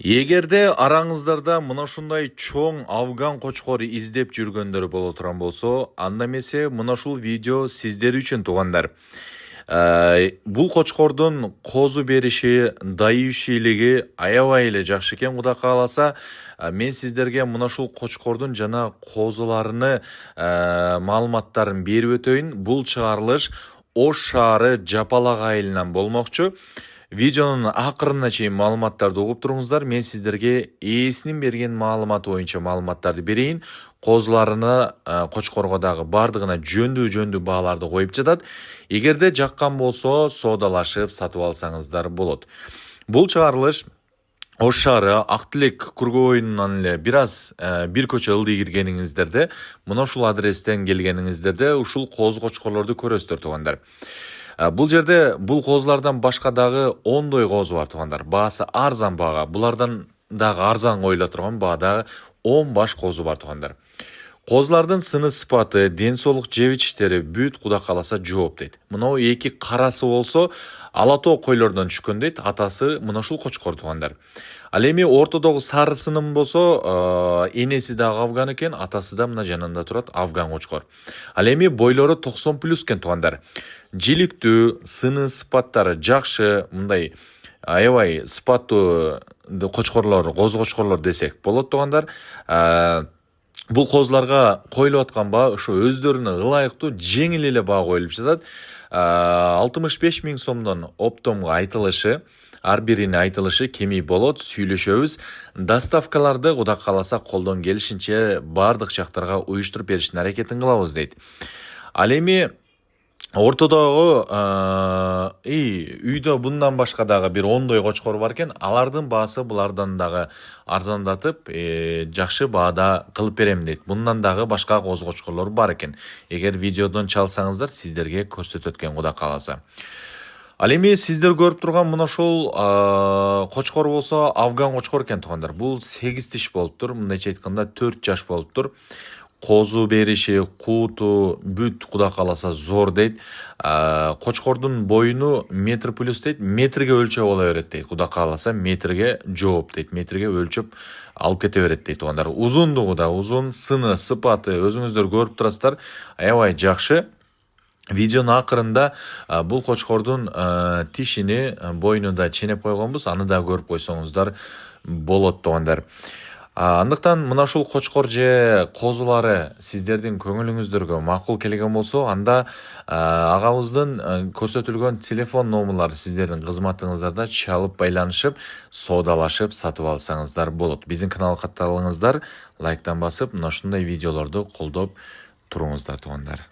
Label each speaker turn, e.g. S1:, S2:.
S1: Эгерде араңыздарда мына ушундай чоң афган кочкору издеп жүргөндөр боло турган болсо, анда эмесе мына ушул видео сиздер үчүн туугандар. Бул кочкордун козу бериши, дайышийлиги аябай эле жакшы экен. Кудай кааласа, мен сиздерге мына ушул кочкордун жана козуларыны маалыматтарын берип өтөйүн. Бул чыгарылыш Ош шаары Жапалак айылынан болмокчу. Видеонун акырына чейин маалыматтарды угуп туруңуздар. Мен сиздерге ээсинин берген маалыматы боюнча маалыматтарды берейин. Козуларына, кочкорго дагы бардыгына жөндүү бааларды коюп жатат. Эгерде жаккан болсо, соодалашып сатып алсаңыздар болот. Бул чыгарылыш Ош шаары Ак Тилек Кургоюнунан эле бир көчө ылдый киргениңиздерде, мына ушул адрестен келгениңиздерде ушул коз кочкорлорду көрөсүздөр туугандар. Бул жерде бул козулардан башка дагы ондой козу бар туугандар. Баасы арзан баага. Булардан дагы арзан коюла турган баадагы 10 баш козу бар туугандар. Козулардын сыны сыпаты, ден соолук жеп ичиштери бүт Кудай кааласа жооп дейт. Мына эки карасы болсо ала тоо койлордон түшкөн дейт. Атасы мына ушул кочкор туугандар. Ал эми ортодогу сары сынын болсо, энеси дагы афган экен, атасы да мына жанында турат, афган кочкор. Ал эми бойлору 90+ экен туугандар. Жиликтүү, сыны сыпаттары жакшы, мындай аябай сыпаттуу кочкорлор, коз кочкорлор десек болот туугандар. Бул козуларга коюлуп аткан баа ошо өздөрүнө ылайыктуу жеңил эле баа коюлуп жатат. 65 000 сомдон оптомго айтылышы, ар биринин айтылышы кемей болот, сүйлөшөбүз. Доставкаларды Кудай кааласа колдон келишинче бардык жактарга уюштуруп бериштин аракетин кылабыз дейт. Ал эми ортодогу үйдө bundan башка дагы бир ондой кочкор бар экен. Алардын баасы булардан дагы арзандатып, жакшы баада кылып берем дейт. Bundan дагы башка коз кочкорлор бар экен. Эгер видеодон чалсаңыздар, сиздерге көрсөтөт экен Кудай кааласа. Ал эми сиздер көрүп турган мына ушул кочкор болсо афган кочкор экен туугандар. Бул 8 тиш болуптур, мындайча айтканда 4 жаш болуптур. Козу бериши, кууту бүт Кудай кааласа зор дейт. Кочкордун боюну метр плюс дейт. Метрге өлчөп ала берет дейт. Кудай кааласа метрге жооп дейт. Метрге өлчөп алып кете берет дейт туугандар. Узундугу да узун, сыны, сыпаты өзүңүздөр көрүп турасыздар. Аябай жакшы. Видеонун акырында бул кочкордун тишини боюнуда ченеп койгонбуз. Аны да көрүп койсоңуздар болот туугандар. Андыктан мына ушул кочкор же козулары сиздердин көңүлүңүздөргө макул келген болсо, анда агабыздын көрсөтүлгөн телефон номерлары сиздердин кызматыңыздарда чалып байланышып, соодалашып сатып алсаңыздар болот. Биздин канал катталыңыздар, лайктан басып, мына ушундай видеолорду колдоп туруңуздар туугандар.